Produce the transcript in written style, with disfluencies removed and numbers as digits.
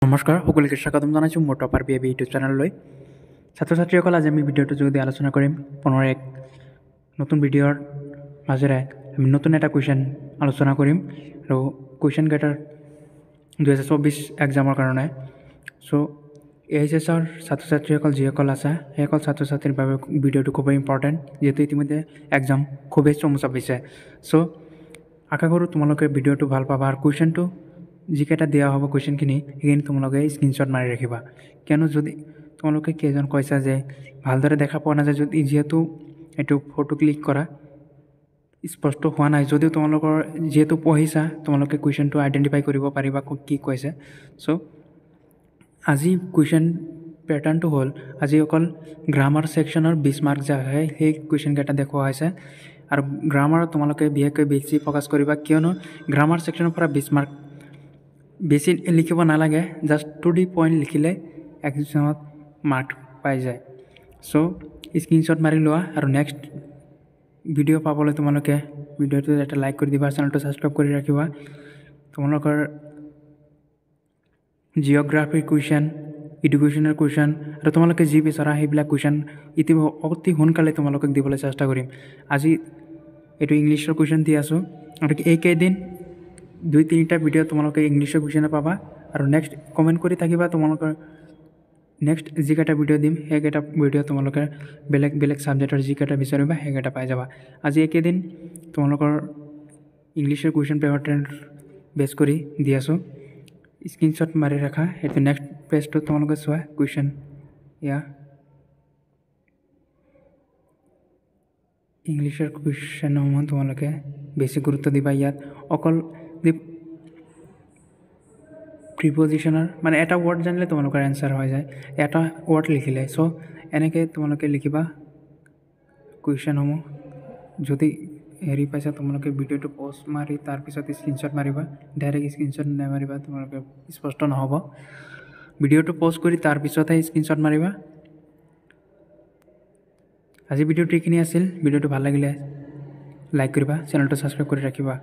নমস্কাৰ সকলোকে স্বাগতম জনাইছোঁ মোৰ টপাৰ বিএবি ইউটিউব চেনেললৈ। ছাত্ৰ ছাত্ৰীসকল, আজি আমি ভিডিঅ'টোৰ যোগেদি আলোচনা কৰিম পুনৰ এক নতুন ভিডিঅ'ৰ মাজেৰে আমি নতুন এটা কুৱেশ্যন আলোচনা কৰিম আৰু কুৱেশ্যন কেইটাৰ 2024 এক্সামৰ কাৰণে। চ' AHSৰ ছাত্ৰ ছাত্ৰীসকল যিসকল আছে সেইসকল ছাত্ৰ ছাত্ৰীৰ বাবে ভিডিঅ'টো খুবেই ইম্পৰ্টেণ্ট, যিহেতু ইতিমধ্যে এক্সাম খুবেই চমু চাপিছে। চ' আশা কৰোঁ তোমালোকে ভিডিঅ'টো ভাল পাবা আৰু কুৱেশ্যনটো যিকেইটা দিয়া হ'ব কুৱেশ্যনখিনি সেইখিনি তোমালোকে স্ক্ৰীনশ্বট মাৰি ৰাখিবা, কিয়নো যদি তোমালোকে কেইজন কৈছা যে ভালদৰে দেখা পোৱা নাযায়, যদি যিহেতু এইটো ফটো ক্লিক কৰা স্পষ্ট হোৱা নাই, যদিও তোমালোকৰ যিহেতু পঢ়িছা তোমালোকে কুৱেশ্যনটো আইডেণ্টিফাই কৰিব পাৰিবা কি কৈছে। চ' আজি কুৱেশ্যন পেটাৰ্ণটো হ'ল, আজি অকল গ্ৰামাৰ ছেকশ্যনৰ 20 মাৰ্ক যে আহে সেই কুৱেশ্যনকেইটা দেখুওৱা হৈছে আৰু গ্ৰামাৰত তোমালোকে বিশেষকৈ বেছি ফ'কাছ কৰিবা, কিয়নো গ্ৰামাৰ ছেকশ্যনৰ পৰা 20 মাৰ্ক বেছি লিখিব নালাগে, জাষ্ট 2D পইণ্ট লিখিলে এক্সামত মাৰ্ক পাই যায়। চ' স্ক্ৰীনশ্বট মাৰি লোৱা আৰু নেক্সট ভিডিঅ' পাবলৈ তোমালোকে ভিডিঅ'টো এটা লাইক কৰি দিবা, চেনেলটো ছাবস্ক্ৰাইব কৰি ৰাখিবা। তোমালোকৰ জিঅ'গ্ৰাফিৰ কুৱেশ্যন, এডুকেশ্যনৰ কুৱেশ্যন আৰু তোমালোকে যি বিচৰা সেইবিলাক কুৱেশ্যন অতি সোনকালে তোমালোকক দিবলৈ চেষ্টা কৰিম। আজি এইটো ইংলিছৰ কুৱেশ্যন দি আছোঁ আৰু এইকেইদিন 2-3টা ভিডিঅ' তোমালোকে ইংলিছৰ কুৱেশ্যনে পাবা আৰু নেক্সট কমেণ্ট কৰি থাকিবা তোমালোকৰ নেক্সট যিকেইটা ভিডিঅ' দিম সেইকেইটা ভিডিঅ' তোমালোকে বেলেগ বেলেগ ছাবজেক্টৰ যিকেইটা বিচাৰিবা সেইকেইটা পাই যাবা। আজি এইকেইদিন তোমালোকৰ ইংলিছৰ কুৱেশ্যন পেপাৰ বেছ কৰি দি আছোঁ, স্ক্ৰীনশ্বট মাৰি ৰাখা। সেইটো নেক্সট পেজটো তোমালোকে চোৱা কুৱেশ্যন ইংলিছৰ কুৱেশ্যনসমূহ তোমালোকে বেছি গুৰুত্ব দিবা। ইয়াত অকল প্ৰিপজিশ্যনৰ মানে এটা ৱৰ্ড জানিলে তোমালোকৰ এনচাৰ হৈ যায়, এটা ৱৰ্ড লিখিলে। চ' এনেকৈ তোমালোকে লিখিবা কুৱেশ্যনসমূহ। যদি হেৰি পাইছা তোমালোকে ভিডিঅ'টো পজ মাৰি তাৰপিছত স্ক্ৰীনশ্বট মাৰিবা, ডাইৰেক্ট স্ক্ৰীনশ্বট নামাৰিবা, তোমালোকে স্পষ্ট নহ'ব। ভিডিঅ'টো পজ কৰি তাৰপিছতহে স্ক্ৰীনশ্বট মাৰিবা। আজি ভিডিঅ'টো এইখিনি আছিল। ভিডিঅ'টো ভাল লাগিলে লাইক কৰিবা, চেনেলটো ছাবস্ক্ৰাইব কৰি ৰাখিবা।